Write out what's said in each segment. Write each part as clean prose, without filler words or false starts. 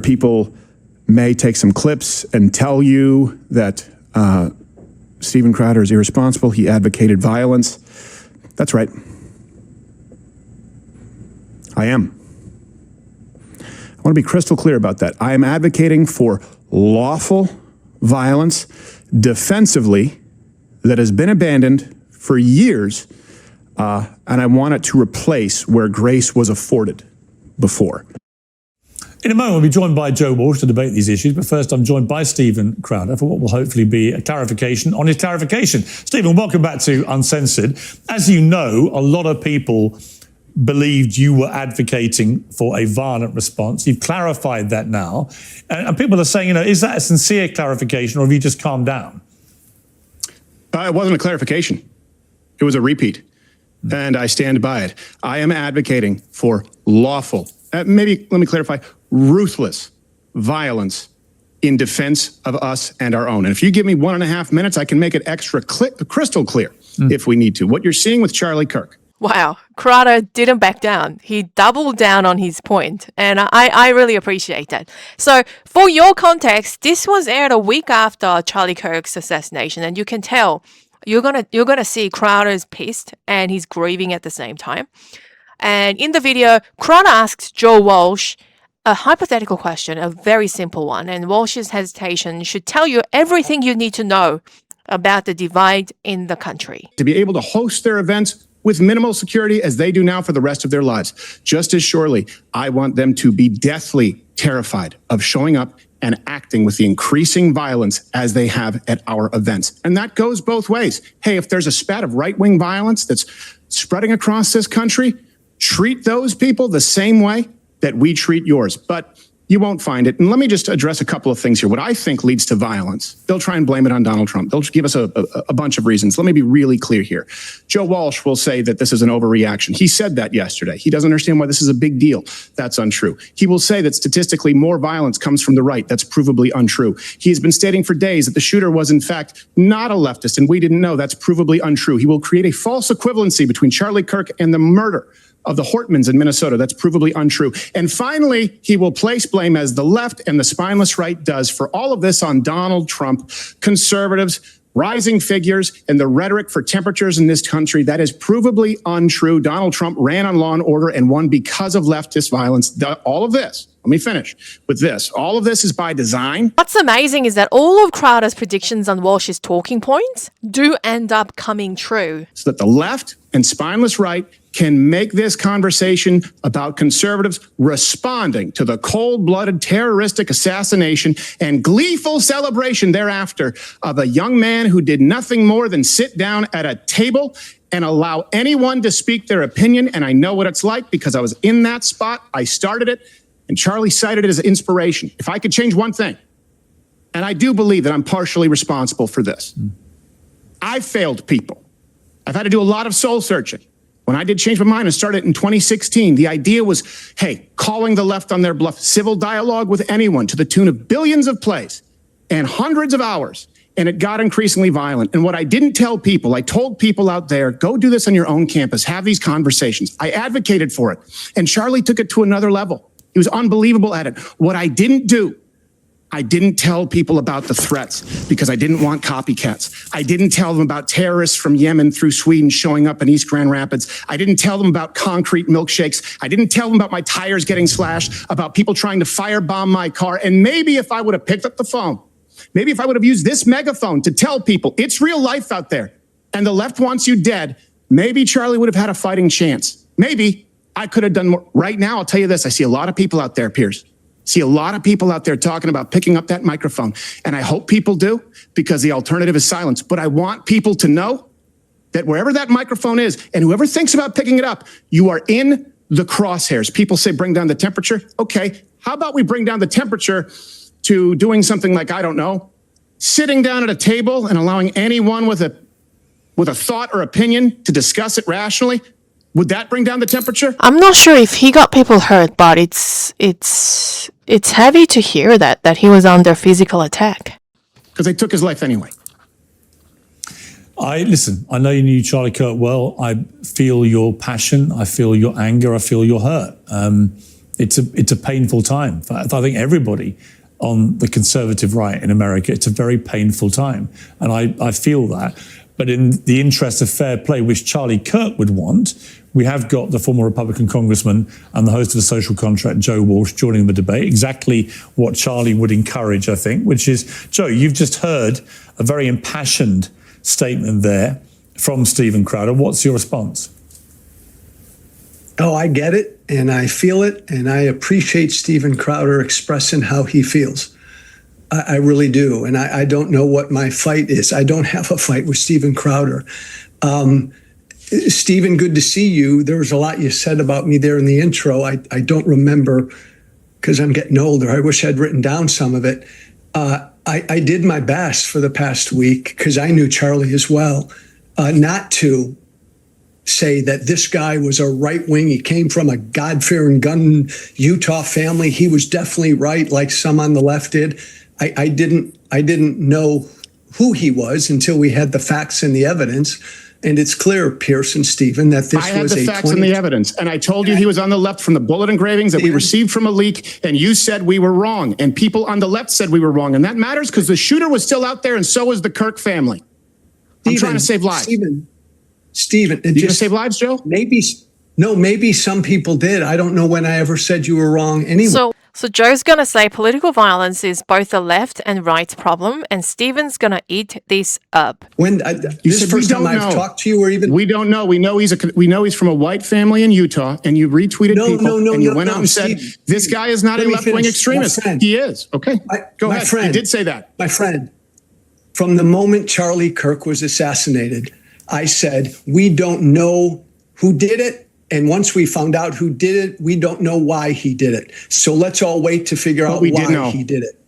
people may take some clips and tell you that Steven Crowder is irresponsible. He advocated violence. That's right. I am. I want to be crystal clear about that. I am advocating for lawful violence defensively that has been abandoned for years, and I want it to replace where grace was afforded before. In a moment, we'll be joined by Joe Walsh to debate these issues, but first I'm joined by Steven Crowder for what will hopefully be a clarification on his clarification. Steven, welcome back to Uncensored. As you know, a lot of people believed you were advocating for a violent response. You've clarified that now. And people are saying, is that a sincere clarification or have you just calmed down? It wasn't a clarification. It was a repeat. And I stand by it. I am advocating for lawful, maybe let me clarify, ruthless violence in defense of us and our own. And if you give me 1.5 minutes, I can make it extra crystal clear if we need to. What you're seeing with Charlie Kirk. Wow, Crowder didn't back down. He doubled down on his point, and I really appreciate that. So, for your context, this was aired a week after Charlie Kirk's assassination, and you can tell you're gonna see Crowder's pissed and he's grieving at the same time. And in the video, Crowder asks Joe Walsh a hypothetical question, a very simple one, and Walsh's hesitation should tell you everything you need to know about the divide in the country. To be able to host their events with minimal security as they do now for the rest of their lives. Just as surely, I want them to be deathly terrified of showing up and acting with the increasing violence as they have at our events. And that goes both ways. Hey, if there's a spat of right-wing violence that's spreading across this country, treat those people the same way that we treat yours. But you won't find it. And let me just address a couple of things here. What I think leads to violence, they'll try and blame it on Donald Trump. They'll give us a bunch of reasons. Let me be really clear here. Joe Walsh will say that this is an overreaction. He said that yesterday. He doesn't understand why this is a big deal. That's untrue. He will say that statistically more violence comes from the right. That's provably untrue. He has been stating for days that the shooter was in fact not a leftist and we didn't know. That's provably untrue. He will create a false equivalency between Charlie Kirk and the murder of the Hortmans in Minnesota. That's provably untrue. And finally, he will place blame, as the left and the spineless right does, for all of this on Donald Trump, conservatives, rising figures, and the rhetoric for temperatures in this country. That is provably untrue. Donald Trump ran on Law and Order and won because of leftist violence. All of this, let me finish with this. All of this is by design. What's amazing is that all of Crowder's predictions on Walsh's talking points do end up coming true. So that the left and spineless right can make this conversation about conservatives responding to the cold-blooded terroristic assassination and gleeful celebration thereafter of a young man who did nothing more than sit down at a table and allow anyone to speak their opinion. And I know what it's like because I was in that spot. I started it, and Charlie cited it as inspiration. If I could change one thing, and I do believe that I'm partially responsible for this, I've failed people. I've had to do a lot of soul searching. When I did change my mind and started in 2016, the idea was, hey, calling the left on their bluff, civil dialogue with anyone to the tune of billions of plays and hundreds of hours. And it got increasingly violent. And what I didn't tell people, I told people out there, go do this on your own campus, have these conversations. I advocated for it. And Charlie took it to another level. He was unbelievable at it. What I didn't do, I didn't tell people about the threats because I didn't want copycats. I didn't tell them about terrorists from Yemen through Sweden showing up in East Grand Rapids. I didn't tell them about concrete milkshakes. I didn't tell them about my tires getting slashed, about people trying to firebomb my car. And maybe if I would have picked up the phone, maybe if I would have used this megaphone to tell people it's real life out there and the left wants you dead, maybe Charlie would have had a fighting chance. Maybe I could have done more. Right now, I'll tell you this. I see a lot of people out there, Piers. See a lot of people out there talking about picking up that microphone. And I hope people do, because the alternative is silence. But I want people to know that wherever that microphone is, and whoever thinks about picking it up, you are in the crosshairs. People say bring down the temperature. Okay, how about we bring down the temperature to doing something like, I don't know, sitting down at a table and allowing anyone with a thought or opinion to discuss it rationally? Would that bring down the temperature? I'm not sure if he got people hurt, but it's heavy to hear that he was under physical attack. Because they took his life anyway. Listen, I know you knew Charlie Kirk well. I feel your passion. I feel your anger. I feel your hurt. it's a painful time. I think everybody on the conservative right in America, it's a very painful time. And I feel that. But in the interest of fair play, which Charlie Kirk would want, we have got the former Republican congressman and the host of The Social Contract, Joe Walsh, joining the debate. Exactly what Charlie would encourage, I think, which is, Joe, you've just heard a very impassioned statement there from Stephen Crowder. What's your response? Oh, I get it, and I feel it, and I appreciate Stephen Crowder expressing how he feels. I really do, and I don't know what my fight is. I don't have a fight with Stephen Crowder. Stephen, good to see you. There was a lot you said about me there in the intro. I don't remember because I'm getting older. I wish I'd written down some of it. I did my best for the past week because I knew Charlie as well, not to say that this guy was a right wing. He came from a God-fearing gun Utah family. He was definitely right, like some on the left did. I didn't know who he was until we had the facts and the evidence. And it's clear, Piers and Stephen, that this was a... I had the facts and the evidence. And I told you he was on the left from the bullet engravings that we received from a leak. And you said we were wrong. And people on the left said we were wrong. And that matters because the shooter was still out there and so was the Kirk family. I'm trying to save lives. Stephen, did you save lives, Joe? Maybe some people did. I don't know when I ever said you were wrong anyway. So Joe's going to say political violence is both a left and right problem, and Stephen's going to eat this up. When this is the first time I've talked to you, or even we don't know. We know he's from a white family in Utah, and you retweeted people, and you went out and said this guy is not a left-wing extremist. He is. Okay, go ahead. You did say that, my friend. From the moment Charlie Kirk was assassinated, I said we don't know who did it. And once we found out who did it, we don't know why he did it. So let's all wait to figure out why he did it.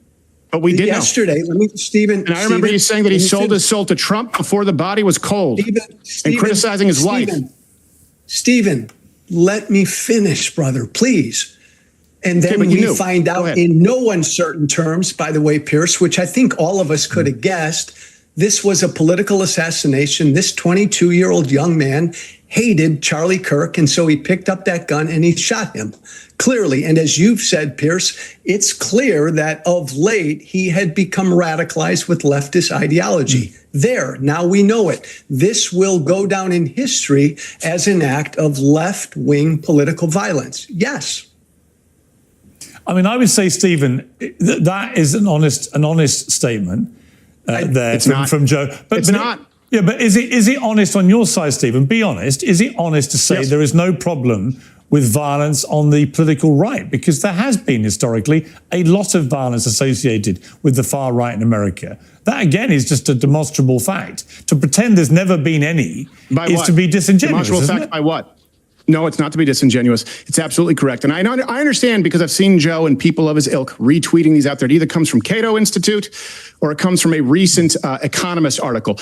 But we did yesterday. Stephen. And I remember you saying that he sold his soul to Trump before the body was cold, and criticizing his wife. Stephen, let me finish, brother, please. And then we find out in no uncertain terms, by the way, Piers, which I think all of us could have guessed, this was a political assassination. This 22-year-old young man hated Charlie Kirk, and so he picked up that gun and he shot him, clearly. And as you've said, Piers, it's clear that of late he had become radicalized with leftist ideology. There, now we know it. This will go down in history as an act of left-wing political violence. Yes. I mean, I would say, Stephen, that is an honest statement from Joe. But it's not. Yeah, but is it honest on your side, Stephen? Be honest. Is it honest to say there is no problem with violence on the political right? Because there has been historically a lot of violence associated with the far right in America. That, again, is just a demonstrable fact. To pretend there's never been any is to be disingenuous. Demonstrable fact by what? No, it's not to be disingenuous. It's absolutely correct. And I understand because I've seen Joe and people of his ilk retweeting these out there. It either comes from Cato Institute or it comes from a recent Economist article.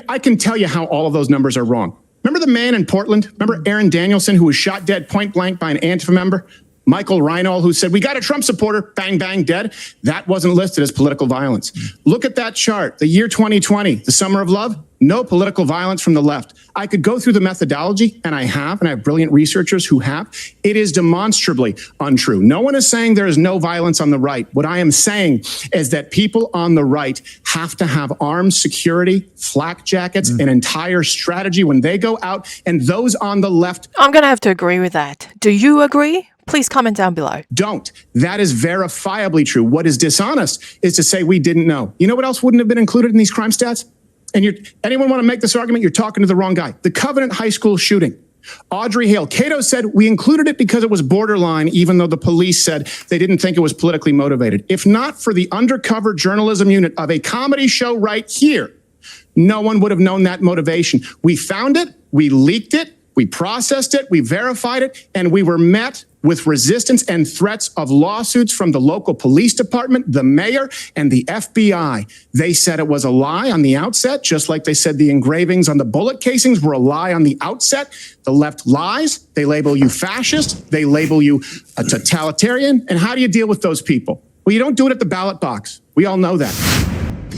I can tell you how all of those numbers are wrong. Remember the man in Portland? Remember Aaron Danielson, who was shot dead point blank by an Antifa member? Michael Reinhold, who said, we got a Trump supporter, bang, bang, dead. That wasn't listed as political violence. Look at that chart. The year 2020, the summer of love, no political violence from the left. I could go through the methodology, and I have brilliant researchers who have. It is demonstrably untrue. No one is saying there is no violence on the right. What I am saying is that people on the right have to have armed security, flak jackets, an entire strategy when they go out, and those on the left... I'm going to have to agree with that. Do you agree? Please comment down below. Don't. That is verifiably true. What is dishonest is to say we didn't know. You know what else wouldn't have been included in these crime stats? And anyone want to make this argument? You're talking to the wrong guy. The Covenant High School shooting. Audrey Hale. Cato said we included it because it was borderline, even though the police said they didn't think it was politically motivated. If not for the undercover journalism unit of a comedy show right here, no one would have known that motivation. We found it, we leaked it, we processed it, we verified it, and we were met with resistance and threats of lawsuits from the local police department, the mayor, and the FBI. They said it was a lie on the outset, just like they said the engravings on the bullet casings were a lie on the outset. The left lies. They label you fascist. They label you a totalitarian. And how do you deal with those people? Well, you don't do it at the ballot box. We all know that.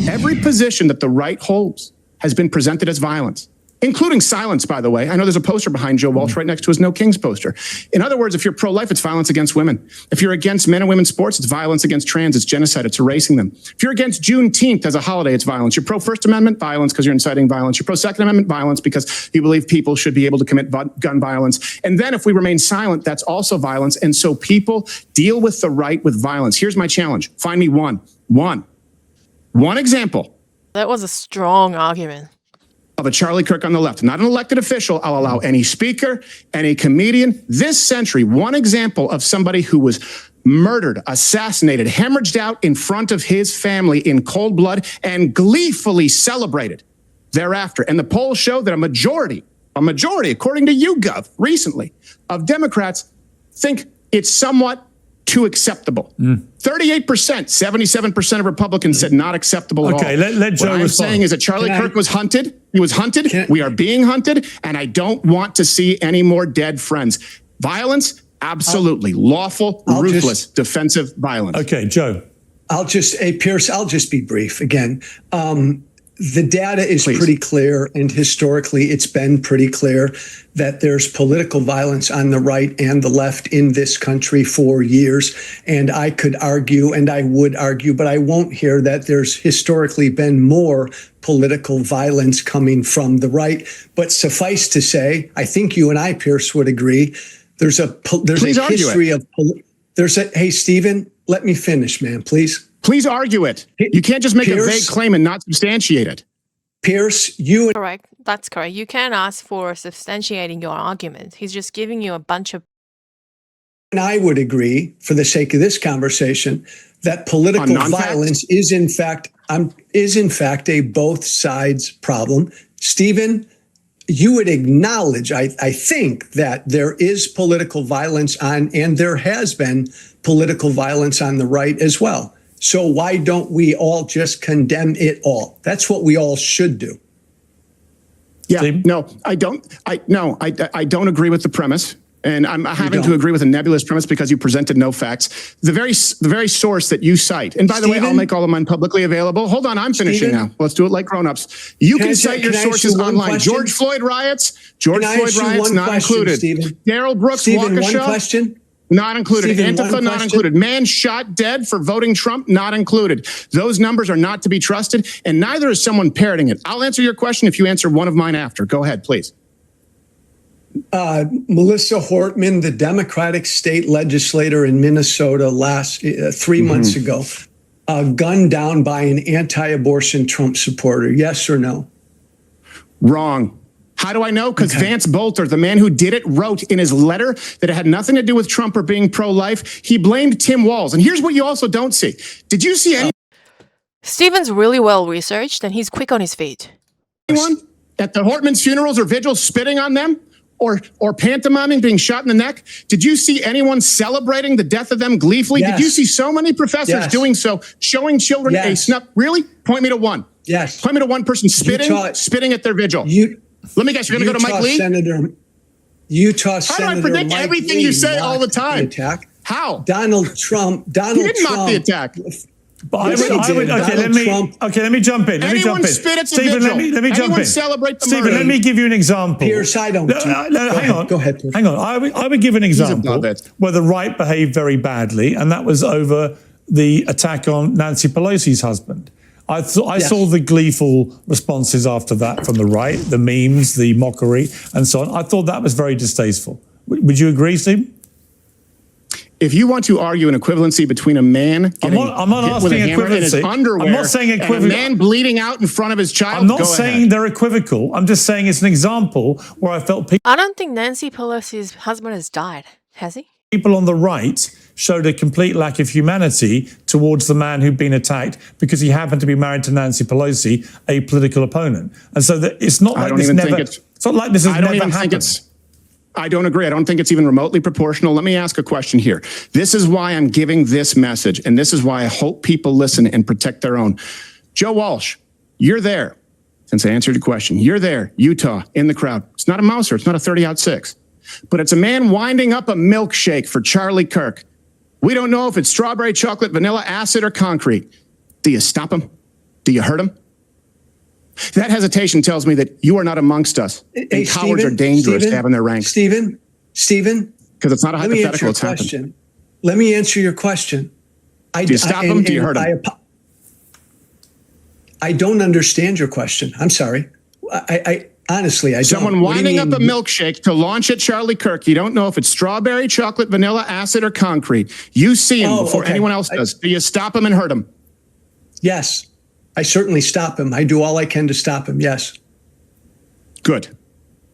Every position that the right holds has been presented as violence. including silence, by the way. I know there's a poster behind Joe Walsh right next to his No Kings poster. In other words, if you're pro-life, it's violence against women. If you're against men and women's sports, it's violence against trans, it's genocide, it's erasing them. If you're against Juneteenth as a holiday, it's violence. You're pro-First Amendment, violence because you're inciting violence. You're pro-Second Amendment, violence because you believe people should be able to commit gun violence. And then if we remain silent, that's also violence. And so people deal with the right with violence. Here's my challenge. Find me one example. That was a strong argument. Of a Charlie Kirk on the left, not an elected official. I'll allow any speaker, any comedian this century, one example of somebody who was murdered, assassinated, hemorrhaged out in front of his family in cold blood and gleefully celebrated thereafter. And the polls show that a majority, according to YouGov recently, of Democrats think it's somewhat too acceptable. 38%, 77% of Republicans said not acceptable at all. Okay, let Joe What I'm respond. saying is that Charlie Kirk was hunted. He was hunted. We are being hunted. And I don't want to see any more dead friends. Violence, absolutely. Lawful, ruthless, defensive violence. Okay, Joe. Pierce, I'll just be brief again. The data is pretty clear, and historically it's been pretty clear that there's political violence on the right and the left in this country for years. And I could argue, and I would argue, but I won't here, that there's historically been more political violence coming from the right. But suffice to say, I think you and I, Pierce, would agree, there's a history of, hey, Stephen, let me finish, man, please. Please argue it. You can't just make a vague claim and not substantiate it. Pierce, Correct. That's correct. You can ask for substantiating your argument. He's just giving you a bunch of... And I would agree, for the sake of this conversation, that political violence is in fact a both sides problem. Stephen, you would acknowledge, I think, that there is political violence and there has been political violence on the right as well. So why don't we all just condemn it all? That's what we all should do. Yeah, Steve? No, I don't. I don't agree with the premise. And I'm having to agree with a nebulous premise because you presented no facts. The very source that you cite, and by the way, I'll make all of mine publicly available. Hold on, I'm finishing now. Let's do it like grown-ups. You can cite your sources online. George Floyd riots, not included. Daryl Brooks, Waukesha, not included. Antifa, not included. Man shot dead for voting Trump, not included. Those numbers are not to be trusted, and neither is someone parroting it. I'll answer your question if you answer one of mine after. Go ahead, please. Melissa Hortman, the Democratic state legislator in Minnesota, 3 months ago, gunned down by an anti-abortion Trump supporter. Yes or no? Wrong. How do I know? Because Vance Bolter, the man who did it, wrote in his letter that it had nothing to do with Trump or being pro-life. He blamed Tim Walz. And here's what you also don't see. Did you see any... Stephen's really well researched and he's quick on his feet. Anyone at the Hortman's funerals or vigils spitting on them? Or pantomiming, being shot in the neck? Did you see anyone celebrating the death of them gleefully? Yes. Did you see so many professors doing so, showing children a snuff? Really? Point me to one. Yes. Point me to one person spitting at their vigil. Let me guess, you're going to go to Mike Lee? Utah How do I Senator predict Mike everything Lee you say all the time? Attack. How? Donald Trump. He didn't mock the attack. But let me jump in. Anyone spit at the Stephen, vigil? let me jump Anyone in. celebrate the Stephen, murder? let me give you an example. Pierce, I don't. Hang on. Go ahead. Pierce. Hang on. I would give an example where the right behaved very badly, and that was over the attack on Nancy Pelosi's husband. I saw the gleeful responses after that from the right, the memes, the mockery, and so on. I thought that was very distasteful. Would you agree, Steve? If you want to argue an equivalency between a man I'm not asking equivalency. In his underwear, I'm not saying equivalent. And a man bleeding out in front of his child, I'm not saying they're equivocal. I'm just saying it's an example where I felt I don't think Nancy Pelosi's husband has died, has he? people on the right showed a complete lack of humanity towards the man who'd been attacked because he happened to be married to Nancy Pelosi, a political opponent. And so that it's not like this never. It's not like this has never happened. I don't agree. I don't think it's even remotely proportional. Let me ask a question here. This is why I'm giving this message, and this is why I hope people listen and protect their own. Joe Walsh, you're there. Since I answered your question, you're there, Utah, in the crowd. It's not a Mouser. It's not a 30-06. But it's a man winding up a milkshake for Charlie Kirk. We don't know if it's strawberry, chocolate, vanilla, acid, or concrete. Do you stop him? Do you hurt him? That hesitation tells me that you are not amongst us. And cowards are dangerous to have in their ranks. Stephen, because it's not a hypothetical, it's happened. Let me answer your question. Do you stop him? Do you hurt him? I don't understand your question. I'm sorry. I honestly, I don't. Someone winding up a milkshake to launch at Charlie Kirk. You don't know if it's strawberry, chocolate, vanilla, acid, or concrete. You see him before anyone else does. Do you stop him and hurt him? Yes. I certainly stop him. I do all I can to stop him. Yes. Good.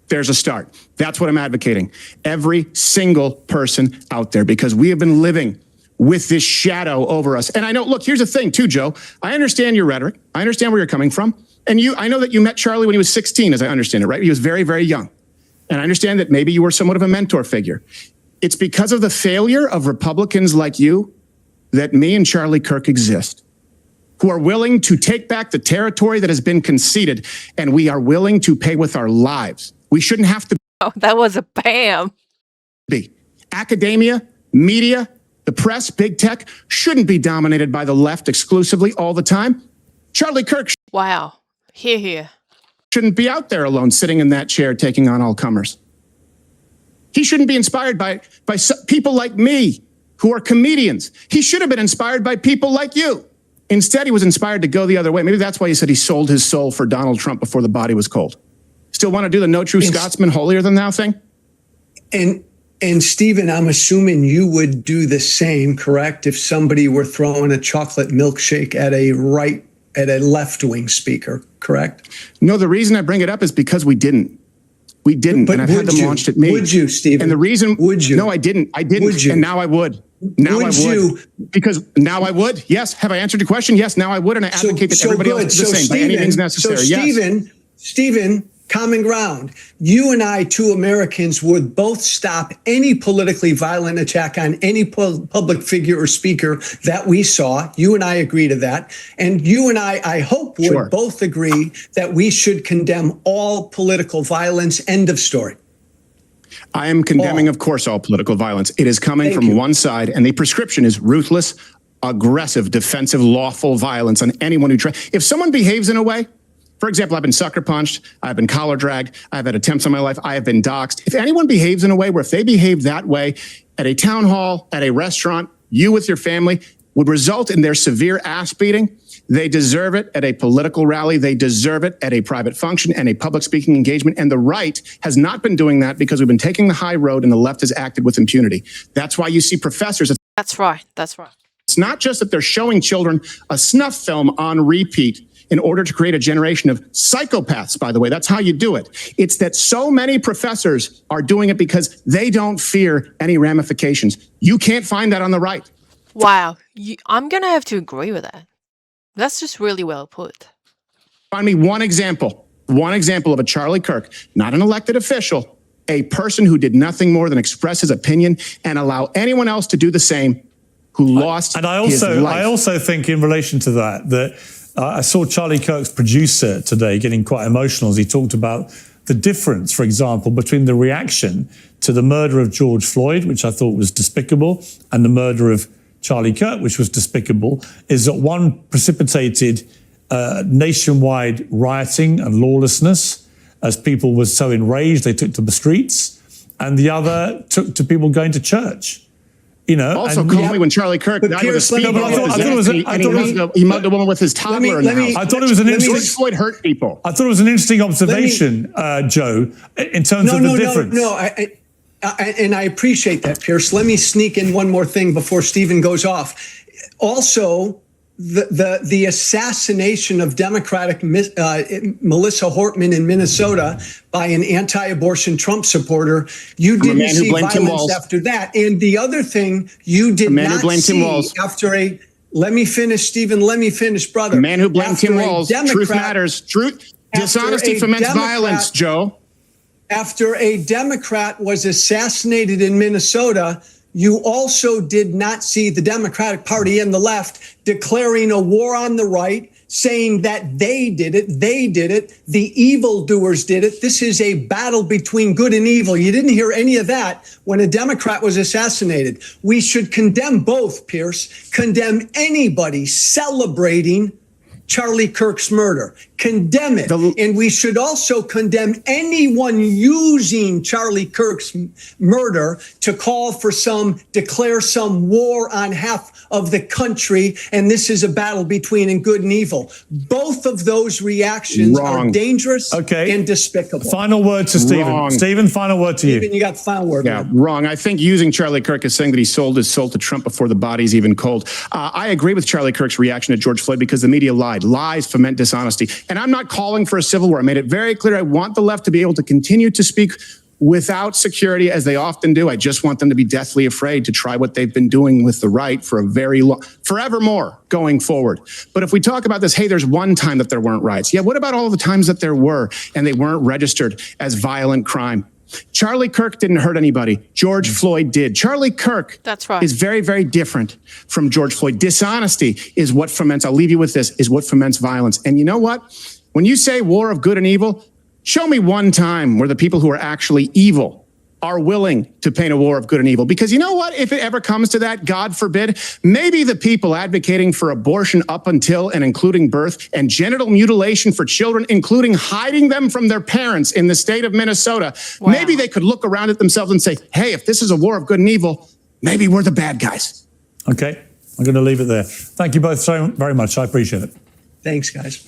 There's a start. That's what I'm advocating. Every single person out there, because we have been living with this shadow over us. And I know, look, here's the thing too, Joe. I understand your rhetoric. I understand where you're coming from. And I know that you met Charlie when he was 16, as I understand it, right? He was very, very young. And I understand that maybe you were somewhat of a mentor figure. It's because of the failure of Republicans like you that me and Charlie Kirk exist, who are willing to take back the territory that has been conceded, and we are willing to pay with our lives. We shouldn't have to Oh, that was a bam. be. Academia, media, the press, big tech shouldn't be dominated by the left exclusively all the time. Charlie Kirk Wow. Here. shouldn't be out there alone, sitting in that chair, taking on all comers. He shouldn't be inspired by people like me, who are comedians. He should have been inspired by people like you. Instead, he was inspired to go the other way. Maybe that's why he said he sold his soul for Donald Trump before the body was cold. Still want to do the no true Scotsman holier than thou thing? And Stephen, I'm assuming you would do the same, correct? If somebody were throwing a chocolate milkshake at a left-wing speaker, correct? No, the reason I bring it up is because we didn't. We didn't, But and I've had them launched at me. Would you, Stephen? And the reason, would you? No, I didn't. Would you? And now I would. Now Would I would. you? Because now I would. Yes. Have I answered your question? Yes. Now I would, and I advocate that everybody else is the same by any means necessary. So Stephen, common ground. You and I, two Americans, would both stop any politically violent attack on any public figure or speaker that we saw. You and I agree to that. And you and I hope, would both agree that we should condemn all political violence. End of story. I am condemning, of course, all political violence. It is coming from one side, and the prescription is ruthless, aggressive, defensive, lawful violence on anyone who tries. If someone behaves in a way, for example, I've been sucker punched, I've been collar dragged, I've had attempts on my life, I have been doxxed. If anyone behaves in a way where if they behave that way at a town hall, at a restaurant, you with your family, would result in their severe ass beating, they deserve it at a political rally. They deserve it at a private function and a public speaking engagement. And the right has not been doing that because we've been taking the high road and the left has acted with impunity. That's why you see professors. That's right. It's not just that they're showing children a snuff film on repeat in order to create a generation of psychopaths, by the way. That's how you do it. It's that so many professors are doing it because they don't fear any ramifications. You can't find that on the right. Wow. I'm going to have to agree with that. That's just really well put. Find me one example of a Charlie Kirk, not an elected official, a person who did nothing more than express his opinion and allow anyone else to do the same, who lost his life. I also think in relation to that I saw Charlie Kirk's producer today getting quite emotional as he talked about the difference, for example, between the reaction to the murder of George Floyd, which I thought was despicable, and the murder of Charlie Kirk, which was despicable, is that one precipitated nationwide rioting and lawlessness as people were so enraged they took to the streets, and the other took to people going to church. You know, also call me when Charlie Kirk died with a speed bump. He mugged a woman with his toddler in the house. I thought it was an interesting. George Floyd hurt people. I thought it was an interesting observation, Joe, in terms of the difference. And I appreciate that, Piers. Let me sneak in one more thing before Stephen goes off. Also, the assassination of Democratic Melissa Hortman in Minnesota by an anti-abortion Trump supporter, you didn't see violence after that. And the other thing you did not see after a, let me finish, Stephen, let me finish, brother. The man who blamed Tim Walz, truth matters. Truth, dishonesty foments violence, Joe. After a Democrat was assassinated in Minnesota, you also did not see the Democratic Party and the left declaring a war on the right, saying that they did it, the evildoers did it. This is a battle between good and evil. You didn't hear any of that when a Democrat was assassinated. We should condemn both, Piers, condemn anybody celebrating Charlie Kirk's murder. Condemn it. And we should also condemn anyone using Charlie Kirk's murder to declare some war on half of the country. And this is a battle between good and evil. Both of those reactions are dangerous and despicable. Final word to Stephen. Stephen, final word to you. Stephen, you got the final word. Yeah, wrong. I think using Charlie Kirk as saying that he sold his soul to Trump before the body's even cold. I agree with Charlie Kirk's reaction to George Floyd because the media lied. Lies foment dishonesty. And I'm not calling for a civil war. I made it very clear I want the left to be able to continue to speak without security, as they often do. I just want them to be deathly afraid to try what they've been doing with the right for a very long, forevermore going forward. But if we talk about this, hey, there's one time that there weren't riots. Yeah, what about all the times that there were and they weren't registered as violent crime? Charlie Kirk didn't hurt anybody. George Floyd did. Charlie Kirk is very, very different from George Floyd. Dishonesty is what foments, I'll leave you with this, is what foments violence. And you know what? When you say war of good and evil, show me one time where the people who are actually evil are willing to paint a war of good and evil. Because you know what? If it ever comes to that, God forbid, maybe the people advocating for abortion up until and including birth and genital mutilation for children, including hiding them from their parents in the state of Minnesota, maybe they could look around at themselves and say, hey, if this is a war of good and evil, maybe we're the bad guys. Okay, I'm going to leave it there. Thank you both so very much. I appreciate it. Thanks, guys.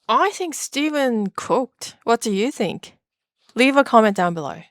I think Stephen cooked. What do you think? Leave a comment down below.